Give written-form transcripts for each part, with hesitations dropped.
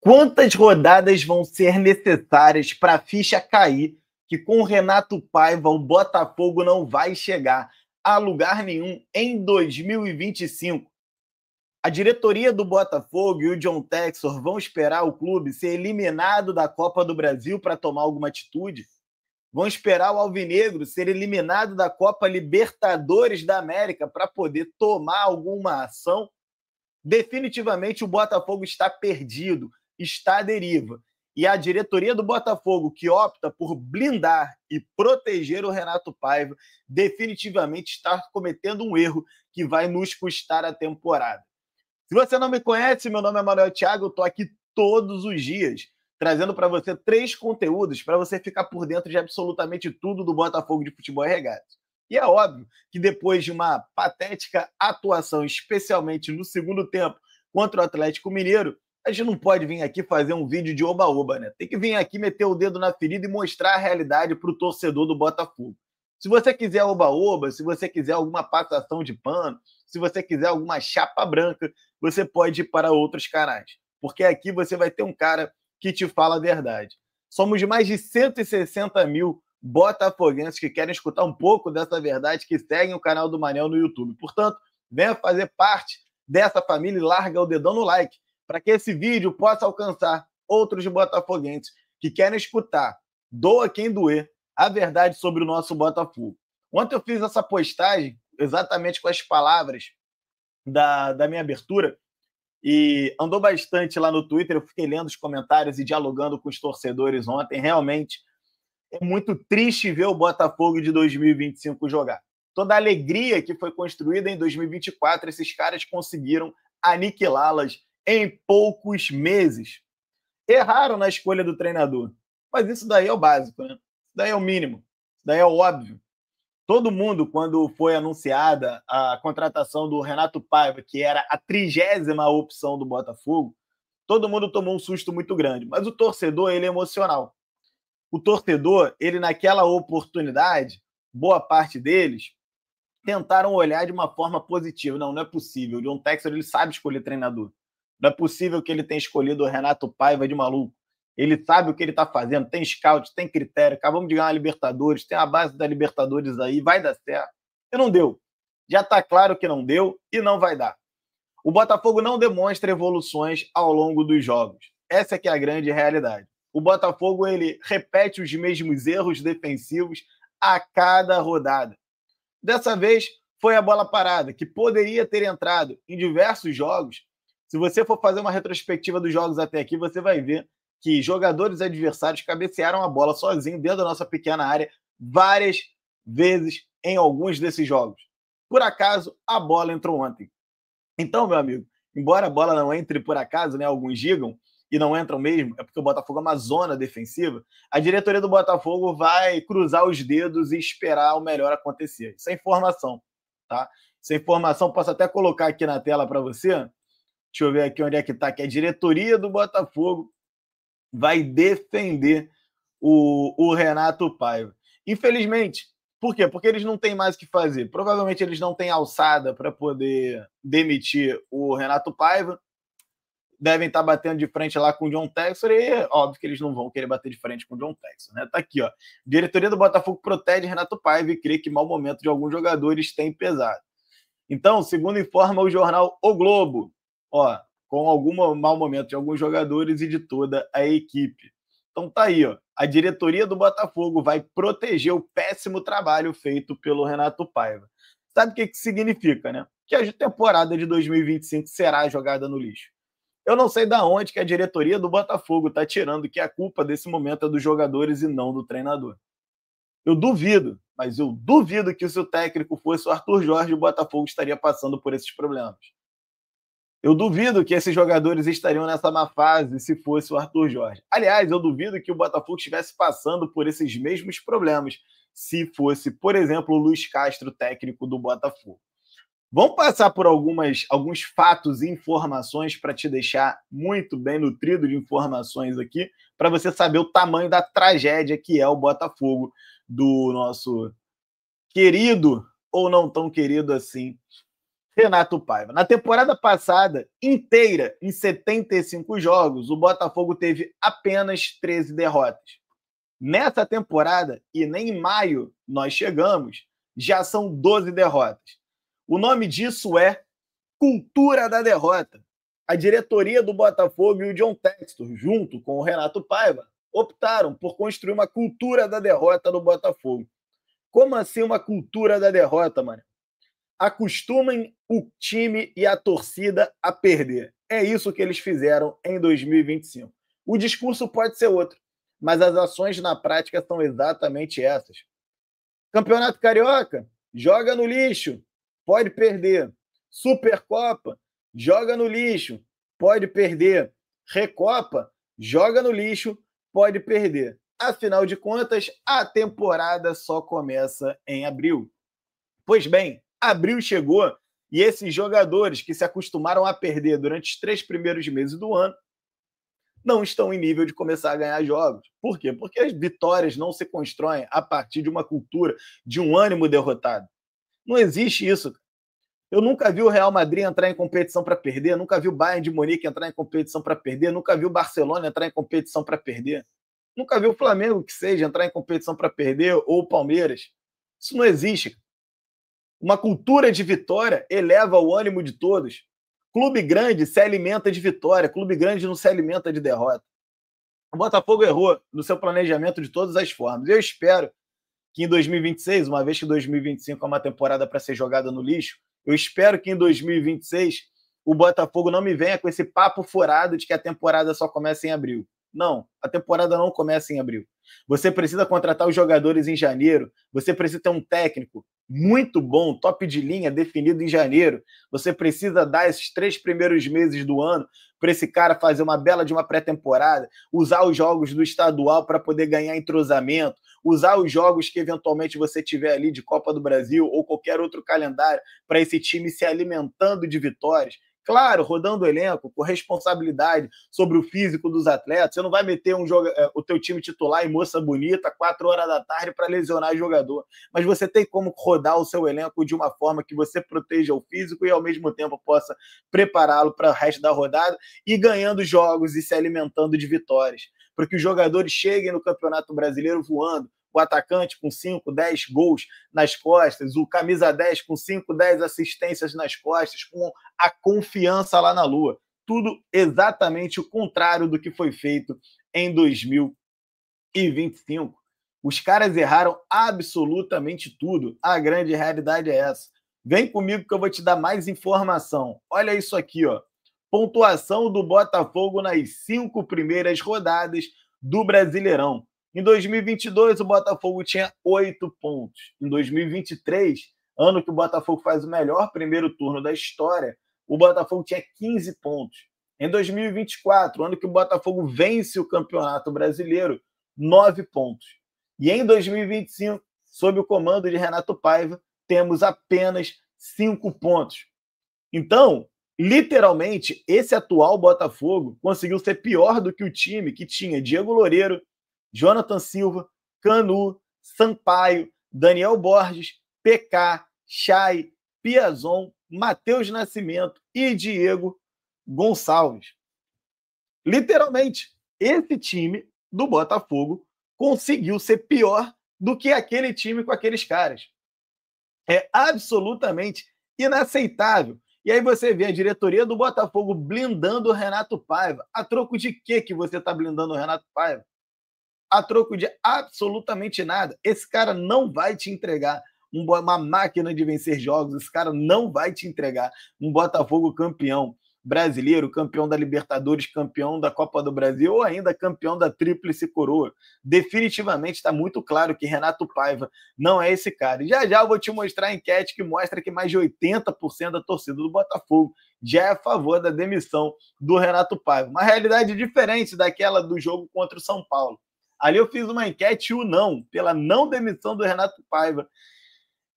Quantas rodadas vão ser necessárias para a ficha cair que com o Renato Paiva o Botafogo não vai chegar a lugar nenhum em 2025? A diretoria do Botafogo e o John Textor vão esperar o clube ser eliminado da Copa do Brasil para tomar alguma atitude? Vão esperar o Alvinegro ser eliminado da Copa Libertadores da América para poder tomar alguma ação? Definitivamente o Botafogo está perdido, está à deriva. E a diretoria do Botafogo, que opta por blindar e proteger o Renato Paiva, definitivamente está cometendo um erro que vai nos custar a temporada. Se você não me conhece, meu nome é Manuel Thiago, eu estou aqui todos os dias, trazendo para você 3 conteúdos para você ficar por dentro de absolutamente tudo do Botafogo de Futebol e Regatas. E é óbvio que depois de uma patética atuação, especialmente no segundo tempo contra o Atlético Mineiro, a gente não pode vir aqui fazer um vídeo de oba-oba, né? Tem que vir aqui meter o dedo na ferida e mostrar a realidade para o torcedor do Botafogo. Se você quiser oba-oba, se você quiser alguma passação de pano, se você quiser alguma chapa branca, você pode ir para outros canais. Porque aqui você vai ter um cara que te fala a verdade. Somos mais de 160 mil botafoguenses que querem escutar um pouco dessa verdade, que seguem o canal do Manel no YouTube. Portanto, venha fazer parte dessa família e larga o dedão no like, para que esse vídeo possa alcançar outros botafoguenses que querem escutar, doa quem doer, a verdade sobre o nosso Botafogo. Ontem eu fiz essa postagem exatamente com as palavras da minha abertura e andou bastante lá no Twitter. Eu fiquei lendo os comentários e dialogando com os torcedores ontem. Realmente é muito triste ver o Botafogo de 2025 jogar. Toda a alegria que foi construída em 2024, esses caras conseguiram aniquilá-las em poucos meses. Erraram na escolha do treinador, mas isso daí é o básico, né? Isso daí é o mínimo, isso daí é o óbvio. Todo mundo, quando foi anunciada a contratação do Renato Paiva, que era a 30ª opção do Botafogo, todo mundo tomou um susto muito grande. Mas o torcedor, ele é emocional. O torcedor, ele naquela oportunidade, boa parte deles, tentaram olhar de uma forma positiva. Não, não é possível. O John Textor, ele sabe escolher treinador. Não é possível que ele tenha escolhido o Renato Paiva de maluco. Ele sabe o que ele está fazendo, tem scout, tem critério. Acabamos de ganhar a Libertadores, tem a base da Libertadores aí, vai dar certo. E não deu. Já está claro que não deu e não vai dar. O Botafogo não demonstra evoluções ao longo dos jogos. Essa é que é a grande realidade. O Botafogo, ele repete os mesmos erros defensivos a cada rodada. Dessa vez, foi a bola parada, que poderia ter entrado em diversos jogos. Se você for fazer uma retrospectiva dos jogos até aqui, você vai ver que jogadores adversários cabecearam a bola sozinho dentro da nossa pequena área várias vezes em alguns desses jogos. Por acaso, a bola entrou ontem. Então, meu amigo, embora a bola não entre por acaso, né, alguns digam, e não entram mesmo, é porque o Botafogo é uma zona defensiva, a diretoria do Botafogo vai cruzar os dedos e esperar o melhor acontecer. Isso é informação, tá? Essa informação posso até colocar aqui na tela para você. Deixa eu ver aqui onde é que está, que a diretoria do Botafogo vai defender o Renato Paiva. Infelizmente, por quê? Porque eles não têm mais o que fazer. Provavelmente eles não têm alçada para poder demitir o Renato Paiva. Devem estar batendo de frente lá com o John Textor e óbvio que eles não vão querer bater de frente com o John Textor, né? Tá aqui, ó. Diretoria do Botafogo protege Renato Paiva e crê que mau momento de alguns jogadores tem pesado. Então, segundo informa o jornal O Globo, ó, com algum mau momento de alguns jogadores e de toda a equipe. Então tá aí, ó. A diretoria do Botafogo vai proteger o péssimo trabalho feito pelo Renato Paiva. Sabe o que significa, né? Que a temporada de 2025 será jogada no lixo. Eu não sei da onde que a diretoria do Botafogo está tirando que a culpa desse momento é dos jogadores e não do treinador. Eu duvido, mas eu duvido que se o técnico fosse o Arthur Jorge, o Botafogo estaria passando por esses problemas. Eu duvido que esses jogadores estariam nessa má fase se fosse o Arthur Jorge. Aliás, eu duvido que o Botafogo estivesse passando por esses mesmos problemas se fosse, por exemplo, o Luiz Castro, técnico do Botafogo. Vamos passar por alguns fatos e informações para te deixar muito bem nutrido de informações aqui, para você saber o tamanho da tragédia que é o Botafogo do nosso querido, ou não tão querido assim, Renato Paiva. Na temporada passada inteira, em 75 jogos, o Botafogo teve apenas 13 derrotas. Nessa temporada, e nem em maio nós chegamos, já são 12 derrotas. O nome disso é cultura da derrota. A diretoria do Botafogo e o John Textor, junto com o Renato Paiva, optaram por construir uma cultura da derrota no Botafogo. Como assim uma cultura da derrota, mano? Acostumem o time e a torcida a perder. É isso que eles fizeram em 2025. O discurso pode ser outro, mas as ações na prática são exatamente essas. Campeonato Carioca, joga no lixo, pode perder. Supercopa, joga no lixo, pode perder. Recopa, joga no lixo, pode perder. Afinal de contas, a temporada só começa em abril. Pois bem, abril chegou e esses jogadores que se acostumaram a perder durante os 3 primeiros meses do ano não estão em nível de começar a ganhar jogos. Por quê? Porque as vitórias não se constroem a partir de uma cultura, de um ânimo derrotado. Não existe isso. Eu nunca vi o Real Madrid entrar em competição para perder, nunca vi o Bayern de Munique entrar em competição para perder, nunca vi o Barcelona entrar em competição para perder, nunca vi o Flamengo, que seja, entrar em competição para perder, ou o Palmeiras. Isso não existe. Uma cultura de vitória eleva o ânimo de todos. Clube grande se alimenta de vitória, clube grande não se alimenta de derrota. O Botafogo errou no seu planejamento de todas as formas. Eu espero que em 2026, uma vez que 2025 é uma temporada para ser jogada no lixo, eu espero que em 2026 o Botafogo não me venha com esse papo furado de que a temporada só começa em abril. Não, a temporada não começa em abril. Você precisa contratar os jogadores em janeiro, você precisa ter um técnico muito bom, top de linha, definido em janeiro. Você precisa dar esses 3 primeiros meses do ano para esse cara fazer uma bela de uma pré-temporada, usar os jogos do estadual para poder ganhar entrosamento, usar os jogos que eventualmente você tiver ali de Copa do Brasil ou qualquer outro calendário para esse time se alimentando de vitórias. Claro, rodando o elenco, com responsabilidade sobre o físico dos atletas. Você não vai meter o teu time titular em moça bonita, 4 horas da tarde, para lesionar o jogador. Mas você tem como rodar o seu elenco de uma forma que você proteja o físico e, ao mesmo tempo, possa prepará-lo para o resto da rodada e ganhando jogos e se alimentando de vitórias. Para que os jogadores cheguem no Campeonato Brasileiro voando, o atacante com 5, 10 gols nas costas, o camisa 10 com 5, 10 assistências nas costas, com a confiança lá na lua. Tudo exatamente o contrário do que foi feito em 2025. Os caras erraram absolutamente tudo. A grande realidade é essa. Vem comigo que eu vou te dar mais informação. Olha isso aqui, ó. Pontuação do Botafogo nas 5 primeiras rodadas do Brasileirão. Em 2022, o Botafogo tinha 8 pontos. Em 2023, ano que o Botafogo faz o melhor primeiro turno da história, o Botafogo tinha 15 pontos. Em 2024, ano que o Botafogo vence o Campeonato Brasileiro, 9 pontos. E em 2025, sob o comando de Renato Paiva, temos apenas 5 pontos. Então, literalmente, esse atual Botafogo conseguiu ser pior do que o time que tinha Diego Loureiro, Jonathan Silva, Canu, Sampaio, Daniel Borges, PK, Chay, Piazon, Matheus Nascimento e Diego Gonçalves. Literalmente, esse time do Botafogo conseguiu ser pior do que aquele time com aqueles caras. É absolutamente inaceitável. E aí você vê a diretoria do Botafogo blindando o Renato Paiva. A troco de quê que você está blindando o Renato Paiva? A troco de absolutamente nada. Esse cara não vai te entregar uma máquina de vencer jogos. Esse cara não vai te entregar um Botafogo campeão brasileiro, campeão da Libertadores, campeão da Copa do Brasil ou ainda campeão da Tríplice Coroa. Definitivamente está muito claro que Renato Paiva não é esse cara. E já já eu vou te mostrar a enquete que mostra que mais de 80% da torcida do Botafogo já é a favor da demissão do Renato Paiva. Uma realidade diferente daquela do jogo contra o São Paulo. Ali eu fiz uma enquete e o não, pela não demissão do Renato Paiva,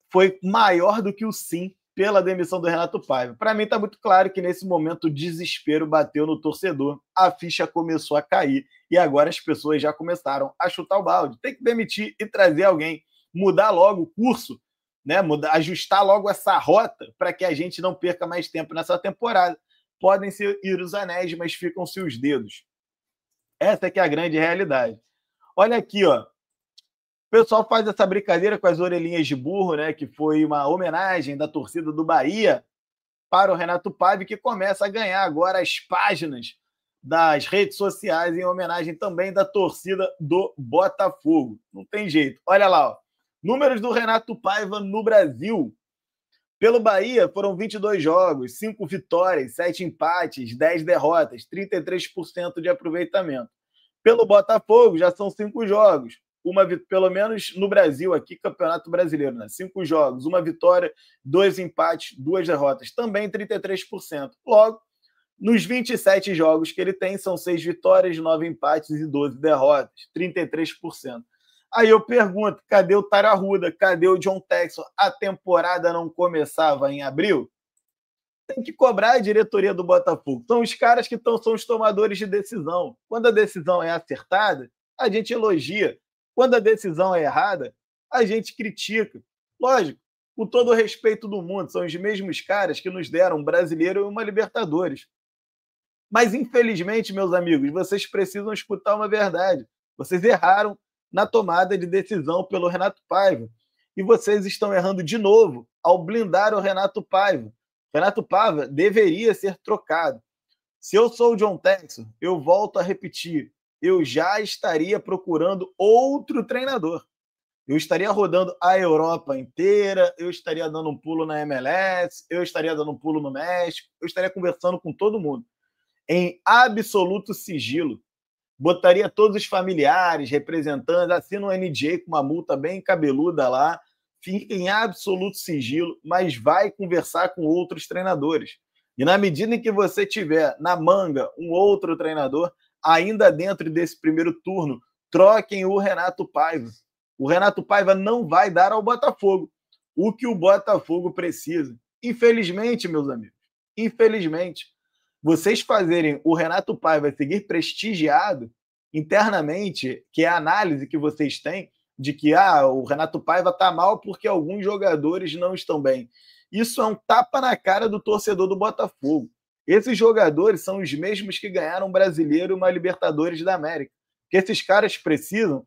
foi maior do que o sim pela demissão do Renato Paiva. Para mim está muito claro que nesse momento o desespero bateu no torcedor, a ficha começou a cair e agora as pessoas já começaram a chutar o balde. Tem que demitir e trazer alguém, mudar logo o curso né, ajustar logo essa rota para que a gente não perca mais tempo nessa temporada. Podem ir os anéis, mas ficam-se os dedos. Essa que é a grande realidade. Olha aqui, ó. O pessoal faz essa brincadeira com as orelhinhas de burro, né? Que foi uma homenagem da torcida do Bahia para o Renato Paiva, que começa a ganhar agora as páginas das redes sociais em homenagem também da torcida do Botafogo. Não tem jeito. Olha lá, ó. Números do Renato Paiva no Brasil. Pelo Bahia, foram 22 jogos, 5 vitórias, 7 empates, 10 derrotas, 33% de aproveitamento. Pelo Botafogo, já são 5 jogos, pelo menos no Brasil, aqui, Campeonato Brasileiro, né? 5 jogos, 1 vitória, 2 empates, 2 derrotas, também 33%. Logo, nos 27 jogos que ele tem, são 6 vitórias, 9 empates e 12 derrotas, 33%. Aí eu pergunto, cadê o Tararuda? Cadê o John Textor? A temporada não começava em abril? Tem que cobrar a diretoria do Botafogo. São os caras que são os tomadores de decisão. Quando a decisão é acertada, a gente elogia. Quando a decisão é errada, a gente critica. Lógico, com todo o respeito do mundo, são os mesmos caras que nos deram um brasileiro e uma Libertadores. Mas, infelizmente, meus amigos, vocês precisam escutar uma verdade. Vocês erraram na tomada de decisão pelo Renato Paiva. E vocês estão errando de novo ao blindar o Renato Paiva. O Renato Paiva deveria ser trocado. Se eu sou o John Textor, eu volto a repetir, eu já estaria procurando outro treinador. Eu estaria rodando a Europa inteira, eu estaria dando um pulo na MLS, eu estaria dando um pulo no México, eu estaria conversando com todo mundo. Em absoluto sigilo. Botaria todos os familiares, representantes, assina um NDA com uma multa bem cabeluda lá, fica em absoluto sigilo, mas vai conversar com outros treinadores. E na medida em que você tiver na manga um outro treinador, ainda dentro desse primeiro turno, troquem o Renato Paiva. O Renato Paiva não vai dar ao Botafogo o que o Botafogo precisa. Infelizmente, meus amigos, infelizmente, vocês fazerem o Renato Paiva seguir prestigiado internamente, que é a análise que vocês têm de que o Renato Paiva está mal porque alguns jogadores não estão bem. Isso é um tapa na cara do torcedor do Botafogo. Esses jogadores são os mesmos que ganharam um Brasileiro e uma Libertadores da América. O que esses caras precisam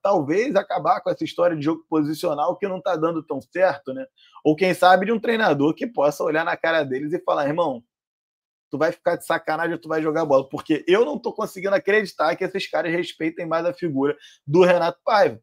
talvez acabar com essa história de jogo posicional que não está dando tão certo, né? Ou quem sabe de um treinador que possa olhar na cara deles e falar, irmão, tu vai ficar de sacanagem ou tu vai jogar bola, porque eu não estou conseguindo acreditar que esses caras respeitem mais a figura do Renato Paiva.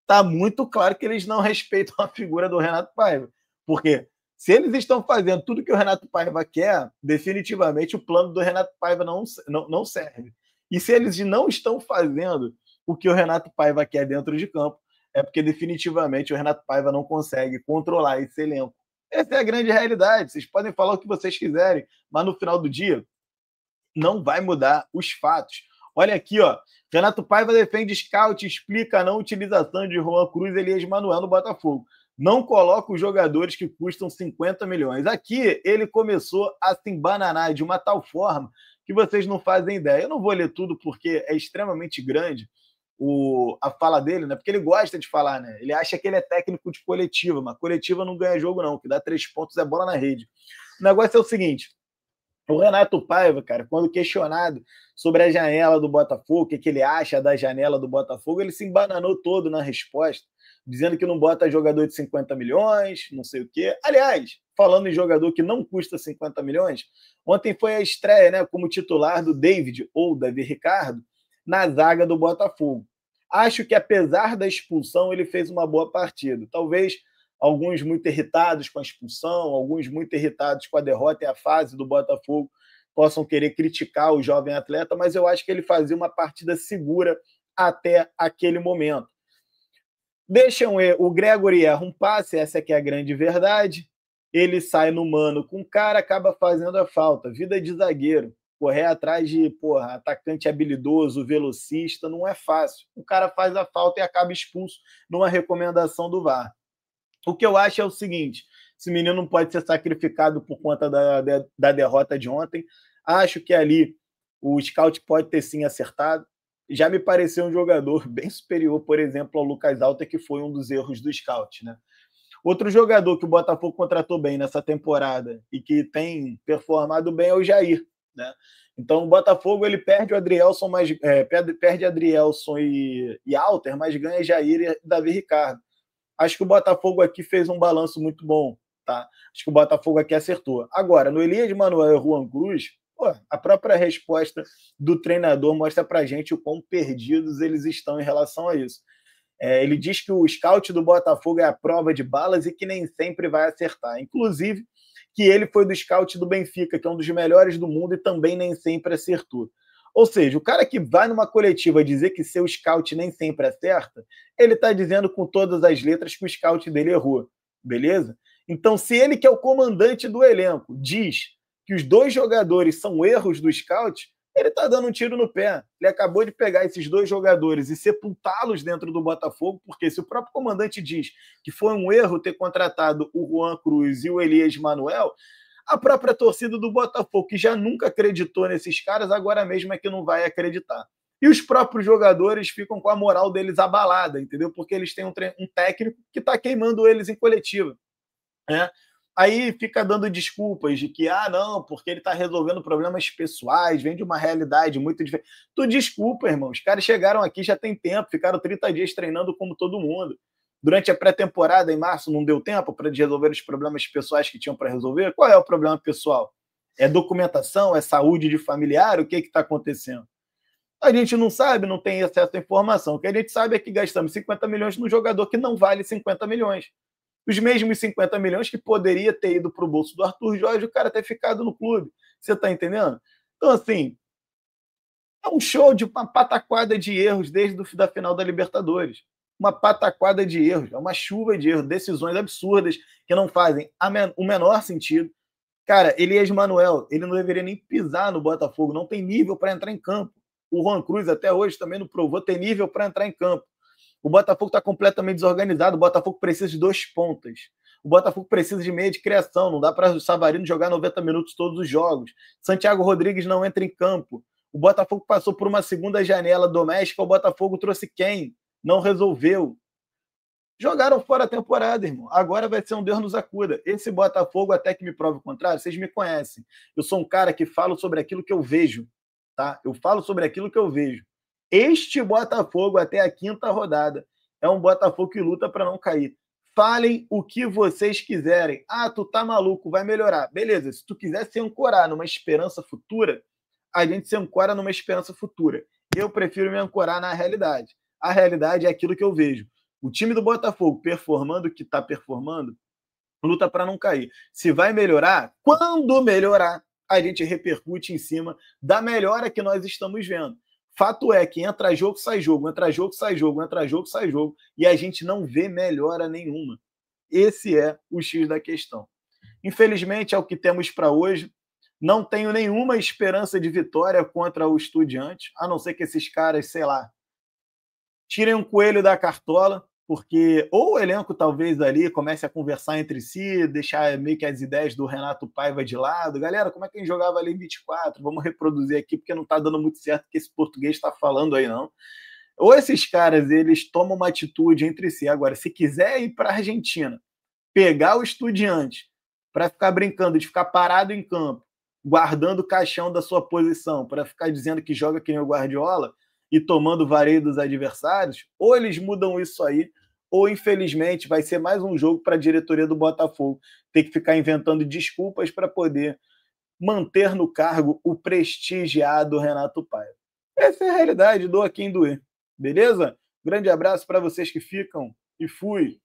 Tá muito claro que eles não respeitam a figura do Renato Paiva, porque se eles estão fazendo tudo que o Renato Paiva quer, definitivamente o plano do Renato Paiva não serve. E se eles não estão fazendo o que o Renato Paiva quer dentro de campo, é porque definitivamente o Renato Paiva não consegue controlar esse elenco. Essa é a grande realidade. Vocês podem falar o que vocês quiserem, mas no final do dia não vai mudar os fatos. Olha aqui, ó. Renato Paiva defende scout e explica a não utilização de Juan Cruz e Elias Manuel no Botafogo. Não coloca os jogadores que custam 50 milhões. Aqui ele começou a se embananar de uma tal forma que vocês não fazem ideia. Eu não vou ler tudo porque é extremamente grande a fala dele, né? Porque ele gosta de falar, né? Ele acha que ele é técnico de coletiva, mas coletiva não ganha jogo, não. O que dá 3 pontos é bola na rede. O negócio é o seguinte: o Renato Paiva, cara, quando questionado sobre a janela do Botafogo, o que ele acha da janela do Botafogo, ele se embananou todo na resposta, dizendo que não bota jogador de 50 milhões, não sei o quê. Aliás, falando em jogador que não custa 50 milhões, ontem foi a estreia, né, como titular do David, ou Davi Ricardo, na zaga do Botafogo. Acho que, apesar da expulsão, ele fez uma boa partida. Talvez alguns muito irritados com a expulsão, alguns muito irritados com a derrota e a fase do Botafogo possam querer criticar o jovem atleta, mas eu acho que ele fazia uma partida segura até aquele momento. Deixam o Gregory erra um passe, essa aqui é a grande verdade. Ele sai no mano com o cara, acaba fazendo a falta. Vida de zagueiro. Correr atrás de atacante habilidoso, velocista, não é fácil. O cara faz a falta e acaba expulso numa recomendação do VAR. O que eu acho é o seguinte: esse menino não pode ser sacrificado por conta da derrota de ontem. Acho que ali o scout pode ter sim acertado. Já me pareceu um jogador bem superior, por exemplo, ao Lucas Alta, que foi um dos erros do scout, né? Outro jogador que o Botafogo contratou bem nessa temporada e que tem performado bem é o Jair, né? Então o Botafogo ele perde o Adrielson, perde Adrielson e Alter, mas ganha Jair e Davi Ricardo. Acho que o Botafogo aqui fez um balanço muito bom, tá? Acho que o Botafogo aqui acertou. Agora, no Elias Manuel e Juan Cruz, pô, a própria resposta do treinador mostra pra gente o quão perdidos eles estão em relação a isso. Ele diz que o scout do Botafogo é a prova de balas e que nem sempre vai acertar. Inclusive, que ele foi do scout do Benfica, que é um dos melhores do mundo e também nem sempre acertou. Ou seja, o cara que vai numa coletiva dizer que seu scout nem sempre acerta, ele está dizendo com todas as letras que o scout dele errou, beleza? Então, se ele, que é o comandante do elenco, diz que os 2 jogadores são erros do scout, ele está dando um tiro no pé. Ele acabou de pegar esses 2 jogadores e sepultá-los dentro do Botafogo, porque se o próprio comandante diz que foi um erro ter contratado o Juan Cruz e o Elias Manuel, a própria torcida do Botafogo, que já nunca acreditou nesses caras, agora mesmo é que não vai acreditar. E os próprios jogadores ficam com a moral deles abalada, entendeu? Porque eles têm um técnico que está queimando eles em coletiva, né? Aí fica dando desculpas de que, não, porque ele está resolvendo problemas pessoais, vem de uma realidade muito diferente. Tu desculpa, irmão. Os caras chegaram aqui já tem tempo, ficaram 30 dias treinando como todo mundo. Durante a pré-temporada, em março, não deu tempo para resolver os problemas pessoais que tinham para resolver? Qual é o problema pessoal? É documentação? É saúde de familiar? O que está acontecendo? A gente não sabe, não tem acesso à informação. O que a gente sabe é que gastamos 50 milhões num jogador que não vale 50 milhões. Os mesmos 50 milhões que poderia ter ido para o bolso do Arthur Jorge, o cara ter ficado no clube. Você está entendendo? Então, assim, é um show de uma pataquada de erros desde a final da Libertadores. Uma pataquada de erros, é uma chuva de erros, decisões absurdas que não fazem o menor sentido. Cara, Elias Manuel, ele não deveria nem pisar no Botafogo, não tem nível para entrar em campo. O Juan Cruz até hoje também não provou ter nível para entrar em campo. O Botafogo está completamente desorganizado. O Botafogo precisa de 2 pontas. O Botafogo precisa de meia de criação. Não dá para o Savarino jogar 90 minutos todos os jogos. Santiago Rodrigues não entra em campo. O Botafogo passou por uma segunda janela doméstica. O Botafogo trouxe quem? Não resolveu. Jogaram fora a temporada, irmão. Agora vai ser um Deus nos acuda. Esse Botafogo, até que me prove o contrário, vocês me conhecem. Eu sou um cara que falo sobre aquilo que eu vejo. Tá? Eu falo sobre aquilo que eu vejo. Este Botafogo, até a 5ª rodada, é um Botafogo que luta para não cair. Falem o que vocês quiserem. Tu tá maluco, vai melhorar. Beleza, se tu quiser se ancorar numa esperança futura, a gente se ancora numa esperança futura. Eu prefiro me ancorar na realidade. A realidade é aquilo que eu vejo. O time do Botafogo performando o que está performando, luta para não cair. Se vai melhorar, quando melhorar, a gente repercute em cima da melhora que nós estamos vendo. Fato é que entra jogo, sai jogo, entra jogo, sai jogo, entra jogo, sai jogo, e a gente não vê melhora nenhuma. Esse é o X da questão. Infelizmente, é o que temos para hoje. Não tenho nenhuma esperança de vitória contra o Estudiantes, a não ser que esses caras, sei lá, tirem um coelho da cartola, porque ou o elenco talvez ali comece a conversar entre si, deixar meio que as ideias do Renato Paiva de lado. Galera, como é que a gente jogava ali em 24? Vamos reproduzir aqui, porque não está dando muito certo o que esse português está falando aí, não. Ou esses caras, eles tomam uma atitude entre si. Agora, se quiser ir para a Argentina, pegar o Estudiante para ficar brincando de ficar parado em campo, guardando o caixão da sua posição, para ficar dizendo que joga que nem o Guardiola, e tomando vareio dos adversários, ou eles mudam isso aí, ou infelizmente vai ser mais um jogo para a diretoria do Botafogo ter que ficar inventando desculpas para poder manter no cargo o prestigiado Renato Paiva. Essa é a realidade, doa quem doer. Beleza? Grande abraço para vocês que ficam e fui!